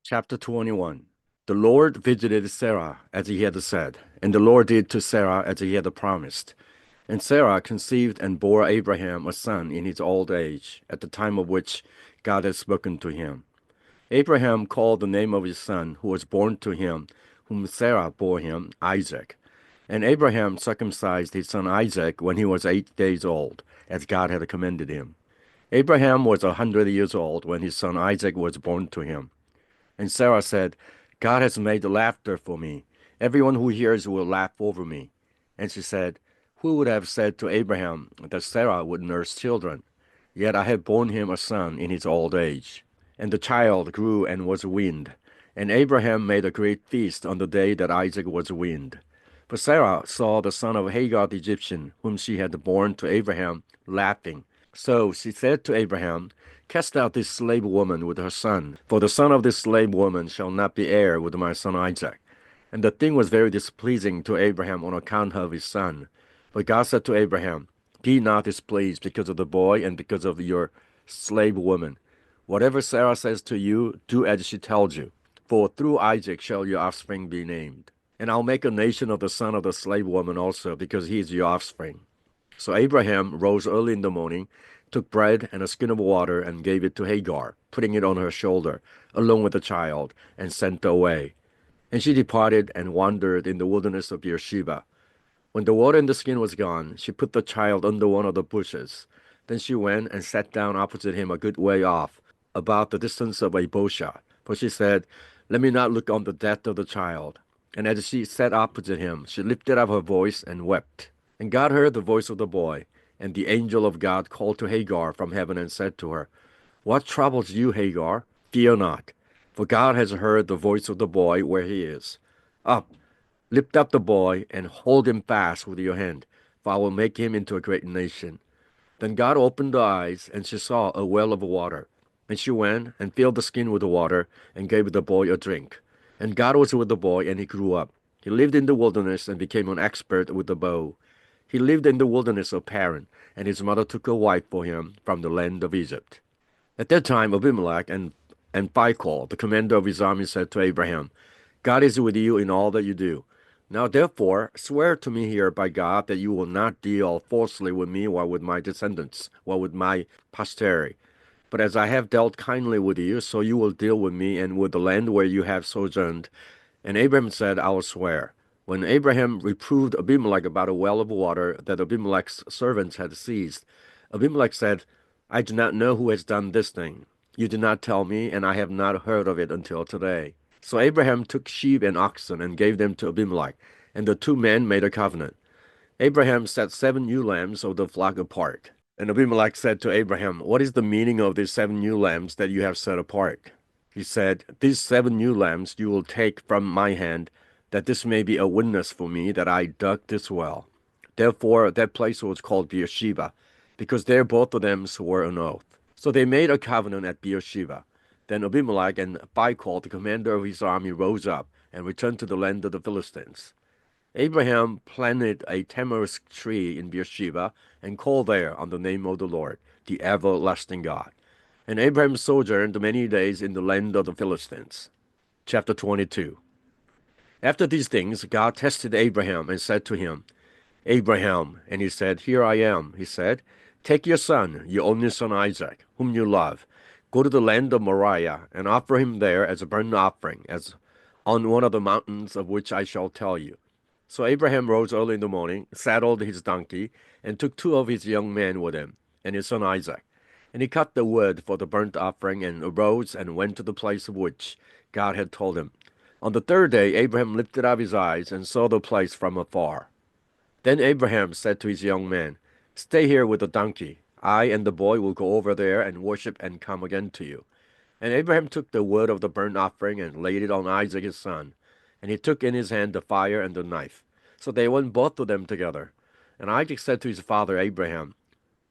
Chapter 21. The Lord visited Sarah as he had said, and the Lord did to Sarah as he had promised. And Sarah conceived and bore Abraham a son in his old age, at the time of which God had spoken to him. Abraham called the name of his son, who was born to him, whom Sarah bore him, Isaac. And Abraham circumcised his son Isaac when he was 8 days old, as God had commanded him. Abraham was 100 years old when his son Isaac was born to him. And Sarah said, God has made laughter for me. Everyone who hears will laugh over me. And she said, Who would have said to Abraham that Sarah would nurse children? Yet I have borne him a son in his old age. And the child grew and was weaned. And Abraham made a great feast on the day that Isaac was weaned. For Sarah saw the son of Hagar the Egyptian, whom she had borne to Abraham, laughing. So she said to Abraham, Cast out this slave woman with her son, for the son of this slave woman shall not be heir with my son Isaac. And the thing was very displeasing to Abraham on account of his son. But God said to Abraham, Be not displeased because of the boy and because of your slave woman. Whatever Sarah says to you, do as she tells you. For through Isaac shall your offspring be named. And I'll make a nation of the son of the slave woman also, because he is your offspring. So Abraham rose early in the morning, took bread and a skin of water, and gave it to Hagar, putting it on her shoulder, along with the child, and sent her away. And she departed and wandered in the wilderness of Beersheba. When the water in the skin was gone, she put the child under one of the bushes. Then she went and sat down opposite him a good way off, about the distance of a bowshot. For she said, Let me not look on the death of the child. And as she sat opposite him, she lifted up her voice and wept. And God heard the voice of the boy. And the angel of God called to Hagar from heaven and said to her, What troubles you, Hagar? Fear not, for God has heard the voice of the boy where he is. Up, lift up the boy, and hold him fast with your hand, for I will make him into a great nation. Then God opened her eyes, and she saw a well of water. And she went and filled the skin with the water, and gave the boy a drink. And God was with the boy, and he grew up. He lived in the wilderness and became an expert with the bow. He lived in the wilderness of Paran, and his mother took a wife for him from the land of Egypt. At that time Abimelech and Phicol, the commander of his army, said to Abraham, God is with you in all that you do. Now therefore swear to me here by God that you will not deal falsely with me or with my descendants, or with my posterity. But as I have dealt kindly with you, so you will deal with me and with the land where you have sojourned. And Abraham said, I will swear. When Abraham reproved Abimelech about a well of water that Abimelech's servants had seized, Abimelech said, I do not know who has done this thing. You did not tell me, and I have not heard of it until today. So Abraham took sheep and oxen and gave them to Abimelech, and the two men made a covenant. Abraham set 7 ewe lambs of the flock apart. And Abimelech said to Abraham, What is the meaning of these 7 ewe lambs that you have set apart? He said, These 7 ewe lambs you will take from my hand, that this may be a witness for me that I dug this well. Therefore that place was called Beersheba, because there both of them swore an oath. So they made a covenant at Beersheba. Then Abimelech and Phicol, the commander of his army, rose up and returned to the land of the Philistines. Abraham planted a tamarisk tree in Beersheba and called there on the name of the Lord, the everlasting God. And Abraham sojourned many days in the land of the Philistines. Chapter 22. After these things, God tested Abraham and said to him, Abraham, and he said, Here I am. He said, Take your son, your only son Isaac, whom you love, go to the land of Moriah, and offer him there as a burnt offering, as on one of the mountains of which I shall tell you. So Abraham rose early in the morning, saddled his donkey, and took 2 of his young men with him, and his son Isaac. And he cut the wood for the burnt offering, and arose and went to the place of which God had told him. On the third day Abraham lifted up his eyes and saw the place from afar. Then Abraham said to his young man, Stay here with the donkey. I and the boy will go over there and worship and come again to you. And Abraham took the wood of the burnt offering and laid it on Isaac his son. And he took in his hand the fire and the knife. So they went both of them together. And Isaac said to his father Abraham,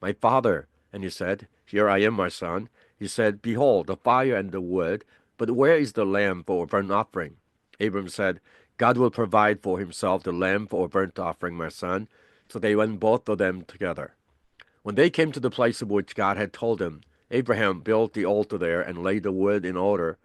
My father. And he said, Here I am, my son. He said, Behold, the fire and the wood, but where is the lamb for a burnt offering? Abram said, God will provide for himself the lamb for a burnt offering, my son. So they went both of them together. When they came to the place of which God had told him, Abraham built the altar there and laid the wood in order,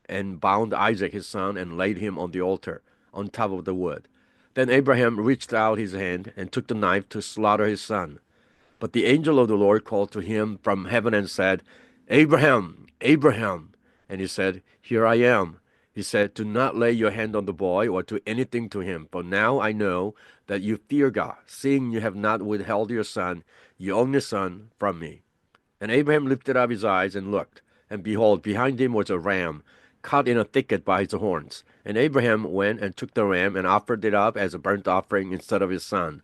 and bound Isaac his son and laid him on the altar on top of the wood. Then Abraham reached out his hand and took the knife to slaughter his son. But the angel of the Lord called to him from heaven and said, Abraham, Abraham. And he said, Here I am. He said, Do not lay your hand on the boy or do anything to him, for now I know that you fear God, seeing you have not withheld your son, your only son, from me. And Abraham lifted up his eyes and looked, and behold, behind him was a ram, caught in a thicket by his horns. And Abraham went and took the ram and offered it up as a burnt offering instead of his son.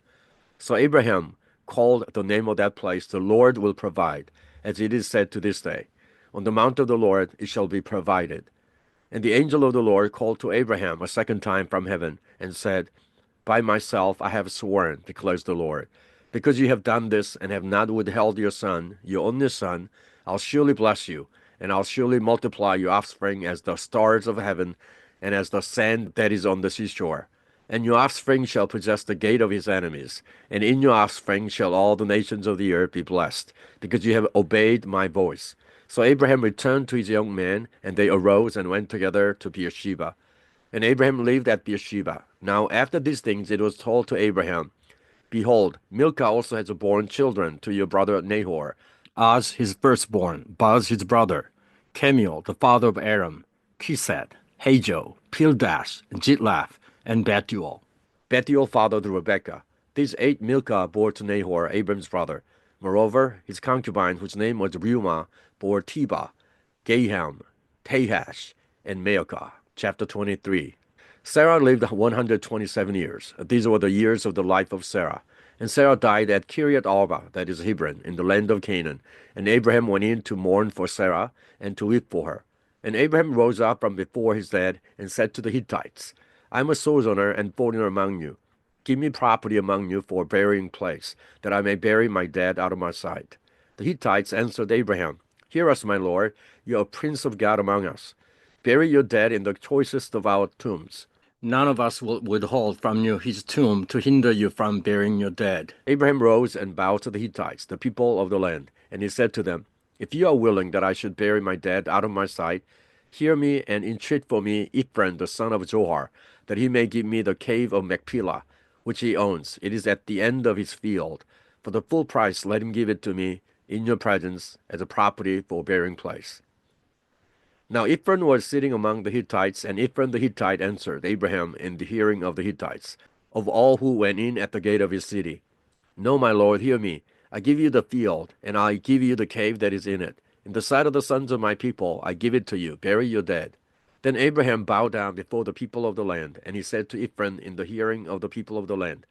So Abraham called the name of that place, The Lord will provide, as it is said to this day. On the mount of the Lord it shall be provided. And the angel of the Lord called to Abraham a second time from heaven, and said, By myself I have sworn, declares the Lord, because you have done this and have not withheld your son, your only son, I'll surely bless you, and I'll surely multiply your offspring as the stars of heaven, and as the sand that is on the seashore. And your offspring shall possess the gate of his enemies, and in your offspring shall all the nations of the earth be blessed, because you have obeyed my voice. So Abraham returned to his young men, and they arose and went together to Beersheba. And Abraham lived at Beersheba. Now after these things it was told to Abraham, Behold, Milcah also has borne children to your brother Nahor, Oz his firstborn, Buz his brother, Kemuel the father of Aram, Kised, Hajo, Pildash, Jitlath, and Bethuel. Bethuel fathered Rebekah. These 8 Milcah bore to Nahor, Abram's brother. Moreover, his concubine, whose name was Reumah, bore Tebah, Gaham, Tahash, and Maacah. Chapter 23. Sarah lived 127 years. These were the years of the life of Sarah. And Sarah died at Kiriath Arba, that is Hebron, in the land of Canaan. And Abraham went in to mourn for Sarah and to weep for her. And Abraham rose up from before his dead and said to the Hittites, I am a sojourner and foreigner among you. Give me property among you for a burying place, that I may bury my dead out of my sight. The Hittites answered Abraham, Hear us, my lord, you are a prince of God among us. Bury your dead in the choicest of our tombs. None of us will withhold from you his tomb to hinder you from burying your dead. Abraham rose and bowed to the Hittites, the people of the land, and he said to them, If you are willing that I should bury my dead out of my sight, hear me and entreat for me Ephron the son of Zohar, that he may give me the cave of Machpelah, which he owns. It is at the end of his field. For the full price let him give it to me in your presence as a property for a burying place. Now Ephron was sitting among the Hittites, and Ephron the Hittite answered Abraham in the hearing of the Hittites, of all who went in at the gate of his city, No, my lord, hear me. I give you the field, and I give you the cave that is in it. In the sight of the sons of my people I give it to you. Bury your dead. Then Abraham bowed down before the people of the land, and he said to Ephron in the hearing of the people of the land,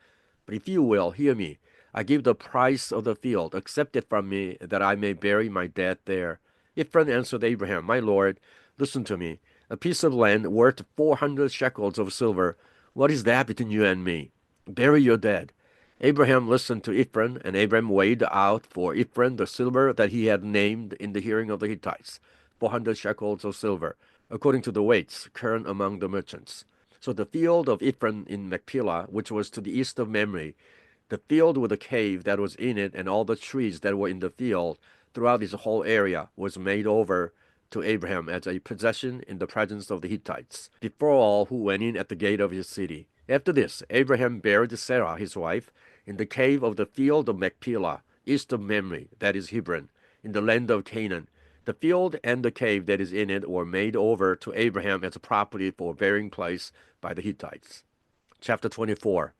But if you will, hear me. I give the price of the field. Accept it from me, that I may bury my dead there. Ephron answered Abraham, My lord, listen to me. A piece of land worth 400 shekels of silver. What is that between you and me? Bury your dead. Abraham listened to Ephron, and Abraham weighed out for Ephron the silver that he had named in the hearing of the Hittites, 400 shekels of silver, according to the weights current among the merchants. So the field of Ephron in Machpelah, which was to the east of Mamre, the field with the cave that was in it, and all the trees that were in the field, throughout this whole area, was made over to Abraham as a possession in the presence of the Hittites, before all who went in at the gate of his city. After this, Abraham buried Sarah, his wife, in the cave of the field of Machpelah, east of Mamre, that is Hebron, in the land of Canaan. The field and the cave that is in it were made over to Abraham as a property for a burying place by the Hittites. Chapter 24.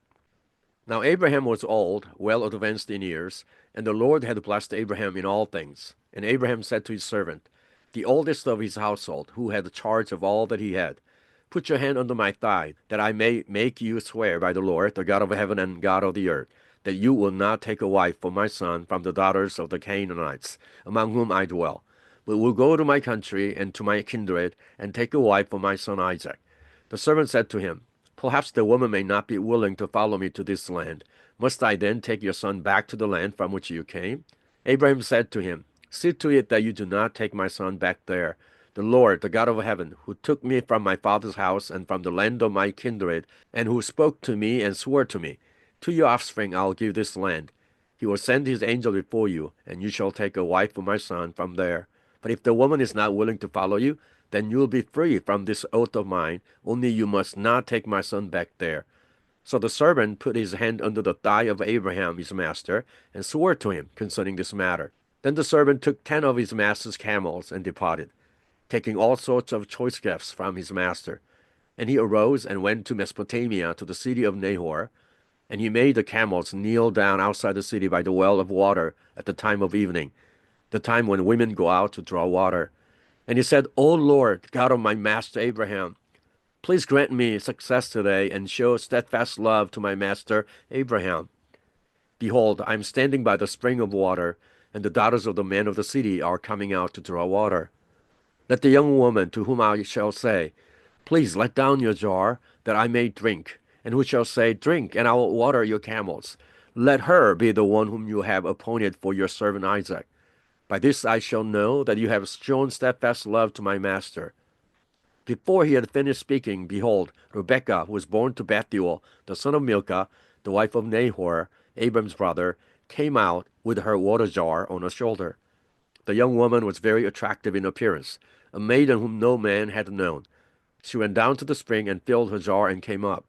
Now Abraham was old, well advanced in years, and the Lord had blessed Abraham in all things. And Abraham said to his servant, the oldest of his household, who had charge of all that he had, Put your hand under my thigh, that I may make you swear by the Lord, the God of heaven and God of the earth, that you will not take a wife for my son from the daughters of the Canaanites, among whom I dwell, but will go to my country and to my kindred, and take a wife for my son Isaac. The servant said to him, Perhaps the woman may not be willing to follow me to this land. Must I then take your son back to the land from which you came? Abraham said to him, See to it that you do not take my son back there. The Lord, the God of heaven, who took me from my father's house and from the land of my kindred, and who spoke to me and swore to me, To your offspring I will give this land. He will send his angel before you, and you shall take a wife for my son from there. But if the woman is not willing to follow you, then you'll be free from this oath of mine, only you must not take my son back there. So the servant put his hand under the thigh of Abraham his master, and swore to him concerning this matter. Then the servant took 10 of his master's camels and departed, taking all sorts of choice gifts from his master. And he arose and went to Mesopotamia, to the city of Nahor, and he made the camels kneel down outside the city by the well of water at the time of evening, the time when women go out to draw water. And he said, O Lord, God of my master Abraham, please grant me success today and show steadfast love to my master Abraham. Behold, I am standing by the spring of water, and the daughters of the men of the city are coming out to draw water. Let the young woman to whom I shall say, please let down your jar, that I may drink, and who shall say, drink, and I will water your camels, let her be the one whom you have appointed for your servant Isaac. By this I shall know that you have shown steadfast love to my master. Before he had finished speaking, behold, Rebekah, who was born to Bethuel, the son of Milcah, the wife of Nahor, Abram's brother, came out with her water jar on her shoulder. The young woman was very attractive in appearance, a maiden whom no man had known. She went down to the spring and filled her jar and came up.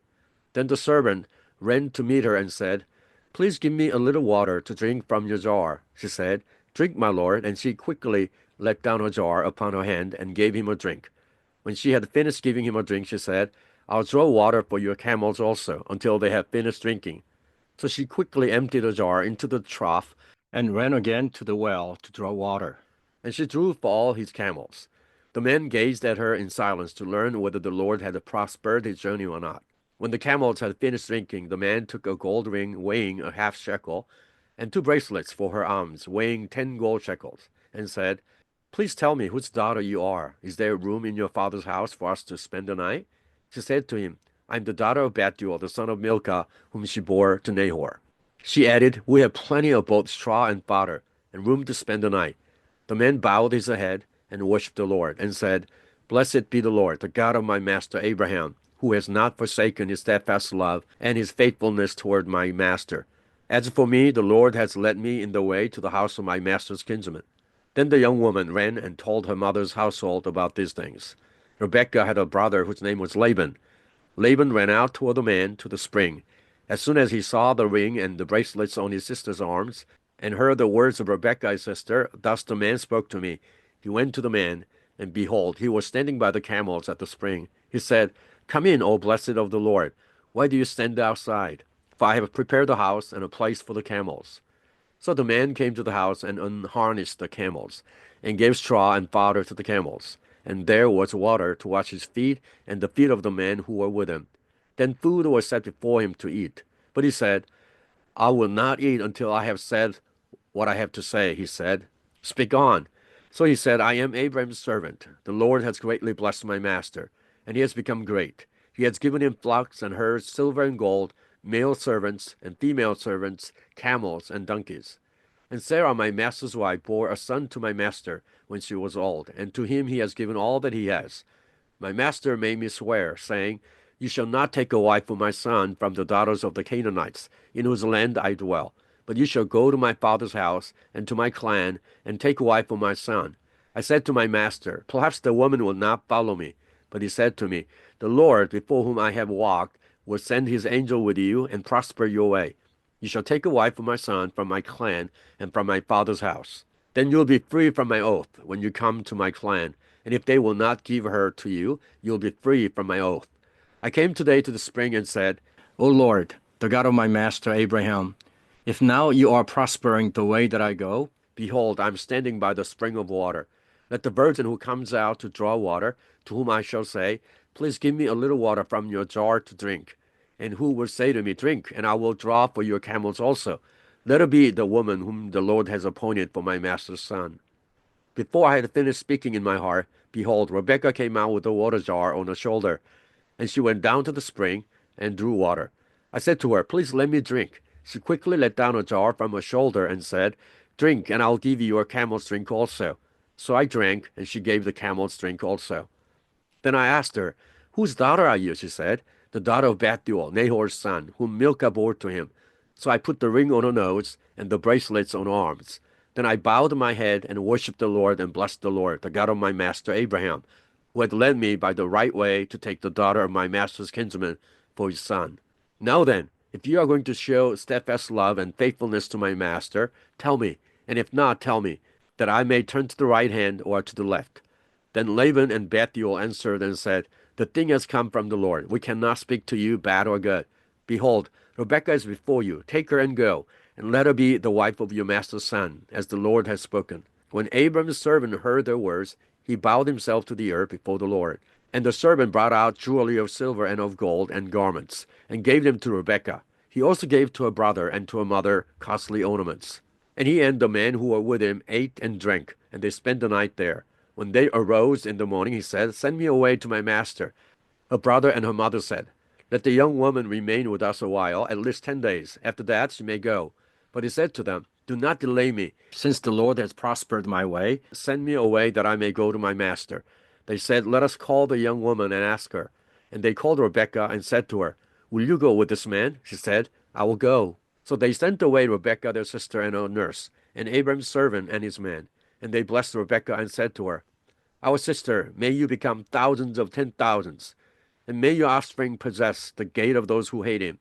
Then the servant ran to meet her and said, please give me a little water to drink from your jar. She said, drink, my lord. And she quickly let down her jar upon her hand and gave him a drink. When she had finished giving him a drink, she said, I'll draw water for your camels also, until they have finished drinking. So she quickly emptied the jar into the trough and ran again to the well to draw water. And she drew for all his camels. The men gazed at her in silence to learn whether the Lord had prospered his journey or not. When the camels had finished drinking, the man took a gold ring weighing a half shekel, and 2 bracelets for her arms, weighing 10 gold shekels, and said, please tell me whose daughter you are. Is there room in your father's house for us to spend the night? She said to him, I am the daughter of Bethuel, the son of Milcah, whom she bore to Nahor. She added, we have plenty of both straw and fodder, and room to spend the night. The man bowed his head and worshipped the Lord, and said, blessed be the Lord, the God of my master Abraham, who has not forsaken his steadfast love and his faithfulness toward my master. As for me, the Lord has led me in the way to the house of my master's kinsman. Then the young woman ran and told her mother's household about these things. Rebekah had a brother whose name was Laban. Laban ran out toward the man to the spring. As soon as he saw the ring and the bracelets on his sister's arms, and heard the words of Rebekah his sister, thus the man spoke to me. He went to the man, and behold, he was standing by the camels at the spring. He said, come in, O blessed of the Lord. Why do you stand outside? For I have prepared a house and a place for the camels. So the man came to the house and unharnessed the camels, and gave straw and fodder to the camels. And there was water to wash his feet and the feet of the men who were with him. Then food was set before him to eat. But he said, I will not eat until I have said what I have to say. He said, speak on. So he said, I am Abraham's servant. The Lord has greatly blessed my master, and he has become great. He has given him flocks and herds, silver and gold, male servants and female servants, camels and donkeys. And Sarah, my master's wife, bore a son to my master when she was old, and to him he has given all that he has. My master made me swear, saying, you shall not take a wife for my son from the daughters of the Canaanites, in whose land I dwell, but you shall go to my father's house and to my clan, and take a wife for my son. I said to my master, perhaps the woman will not follow me. But he said to me, the Lord, before whom I have walked, will send his angel with you and prosper your way. You shall take a wife for my son from my clan and from my father's house. Then you will be free from my oath when you come to my clan, and if they will not give her to you, you will be free from my oath. I came today to the spring and said, O Lord, the God of my master Abraham, if now you are prospering the way that I go, behold, I am standing by the spring of water. Let the virgin who comes out to draw water, to whom I shall say, please give me a little water from your jar to drink, and who will say to me, drink, and I will draw for your camels also. Let her be the woman whom the Lord has appointed for my master's son. Before I had finished speaking in my heart, behold, Rebekah came out with a water jar on her shoulder, and she went down to the spring and drew water. I said to her, please let me drink. She quickly let down a jar from her shoulder and said, drink, and I'll give you your camels drink also. So I drank, and she gave the camels drink also. Then I asked her, whose daughter are you? She said, the daughter of Bethuel, Nahor's son, whom Milcah bore to him. So I put the ring on her nose and the bracelets on her arms. Then I bowed my head and worshipped the Lord and blessed the Lord, the God of my master Abraham. who had led me by the right way to take the daughter of my master's kinsman for his son. Now then, if you are going to show steadfast love and faithfulness to my master, tell me, and if not, tell me, that I may turn to the right hand or to the left. Then Laban and Bethuel answered and said, The thing has come from the Lord. We cannot speak to you bad or good. Behold, Rebekah is before you. Take her and go, and let her be the wife of your master's son, as the Lord has spoken. When Abram's servant heard their words, he bowed himself to the earth before the Lord. And the servant brought out jewelry of silver and of gold and garments, and gave them to Rebekah. He also gave to her brother and to her mother costly ornaments. And he and the men who were with him ate and drank, and they spent the night there. When they arose in the morning, he said, Send me away to my master. Her brother and her mother said, Let the young woman remain with us a while, at least 10 days. After that she may go. But he said to them, Do not delay me, since the Lord has prospered my way. Send me away that I may go to my master. They said, Let us call the young woman and ask her. And they called Rebekah and said to her, Will you go with this man? She said, I will go. So they sent away Rebekah their sister and her nurse, and Abram's servant and his men. And they blessed Rebekah and said to her, Our sister, may you become thousands of 10,000s, and may your offspring possess the gate of those who hate him.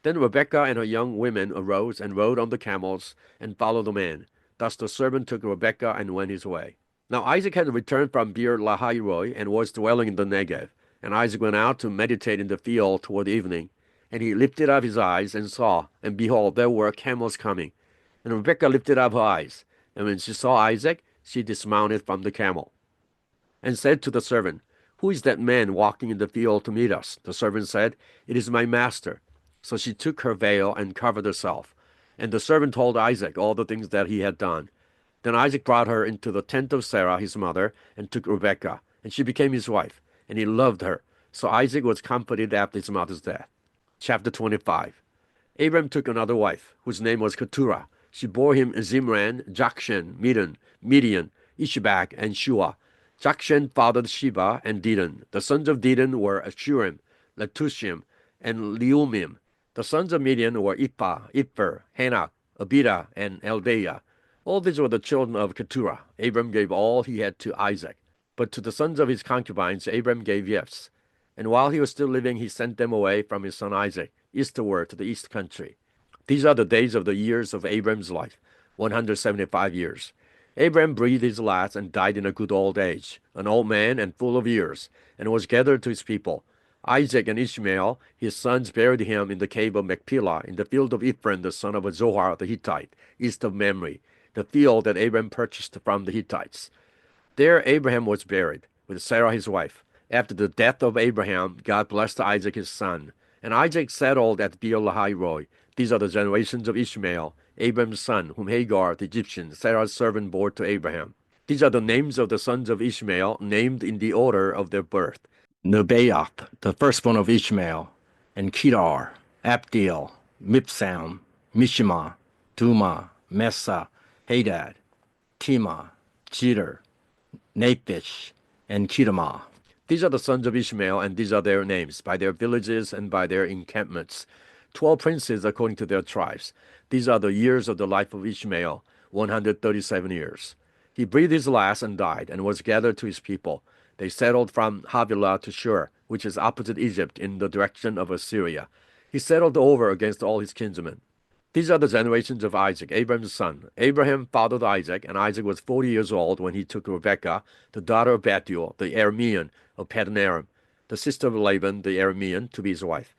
Then Rebekah and her young women arose and rode on the camels and followed the man. Thus the servant took Rebekah and went his way. Now Isaac had returned from Beer Lahairoi and was dwelling in the Negev. And Isaac went out to meditate in the field toward evening. And he lifted up his eyes and saw, and behold, there were camels coming. And Rebekah lifted up her eyes, and when she saw Isaac, she dismounted from the camel, and said to the servant, Who is that man walking in the field to meet us? The servant said, It is my master. So she took her veil and covered herself. And the servant told Isaac all the things that he had done. Then Isaac brought her into the tent of Sarah his mother, and took Rebekah, and she became his wife, and he loved her. So Isaac was comforted after his mother's death. Chapter 25. Abram took another wife, whose name was Keturah. She bore him Zimran, Jokshan, Midian, Ishbak, and Shua. Jokshan fathered Sheba and Dedan. The sons of Dedan were Ashurim, Letushim, and Leumim. The sons of Midian were Ippa, Ipher, Hanak, Abida, and Eldeah. All these were the children of Keturah. Abram gave all he had to Isaac. But to the sons of his concubines Abram gave gifts. And while he was still living, he sent them away from his son Isaac, eastward to the east country. These are the days of the years of Abram's life, 175 years. Abram breathed his last and died in a good old age, an old man and full of years, and was gathered to his people. Isaac and Ishmael, his sons, buried him in the cave of Machpelah, in the field of Ephron, the son of Zohar the Hittite, east of Mamre, the field that Abram purchased from the Hittites. There Abraham was buried, with Sarah his wife. After the death of Abraham, God blessed Isaac his son. And Isaac settled at Beer Lahairoi. These are the generations of Ishmael, Abraham's son, whom Hagar the Egyptian, Sarah's servant, bore to Abraham. These are the names of the sons of Ishmael, named in the order of their birth. Nebaioth, the firstborn of Ishmael, and Kedar, Abdeel, Mibsam, Mishma, Duma, Messa, Hadad, Tema, Jeter, Naphish, and Kedemah. These are the sons of Ishmael, and these are their names, by their villages and by their encampments. 12 princes according to their tribes. These are the years of the life of Ishmael, 137 years. He breathed his last and died, and was gathered to his people. They settled from Havilah to Shur, which is opposite Egypt, in the direction of Assyria. He settled over against all his kinsmen. These are the generations of Isaac, Abraham's son. Abraham fathered Isaac, and Isaac was 40 years old when he took Rebekah, the daughter of Bethuel, the Aramean of Padanaram, the sister of Laban, the Aramean, to be his wife.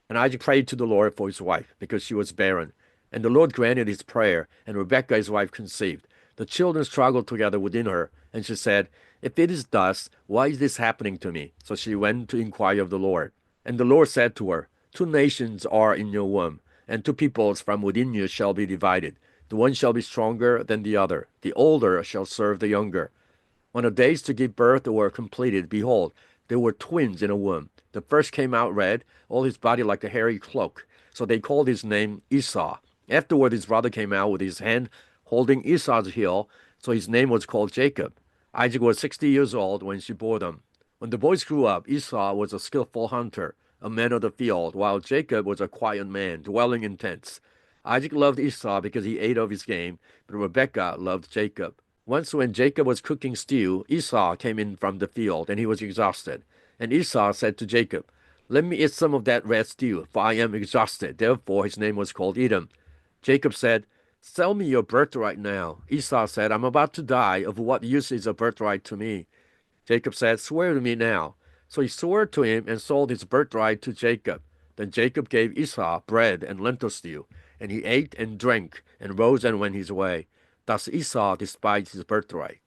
And Isaac prayed to the Lord for his wife, because she was barren. And the Lord granted his prayer, and Rebekah his wife conceived. The children struggled together within her, and she said, If it is thus, why is this happening to me? So she went to inquire of the Lord. And the Lord said to her, 2 nations are in your womb, and 2 peoples from within you shall be divided. The one shall be stronger than the other. The older shall serve the younger. When the days to give birth were completed, behold, there were twins in a womb. The first came out red, all his body like a hairy cloak. So they called his name Esau. Afterward his brother came out with his hand holding Esau's heel, so his name was called Jacob. Isaac was 60 years old when she bore them. When the boys grew up, Esau was a skillful hunter, a man of the field, while Jacob was a quiet man, dwelling in tents. Isaac loved Esau because he ate of his game, but Rebekah loved Jacob. Once when Jacob was cooking stew, Esau came in from the field, and he was exhausted. And Esau said to Jacob, "Let me eat some of that red stew, for I am exhausted." Therefore his name was called Edom. Jacob said, "Sell me your birthright now." Esau said, "I'm about to die. Of what use is a birthright to me?" Jacob said, "Swear to me now." So he swore to him and sold his birthright to Jacob. Then Jacob gave Esau bread and lentil stew, and he ate and drank, and rose and went his way. Thus Esau despised his birthright.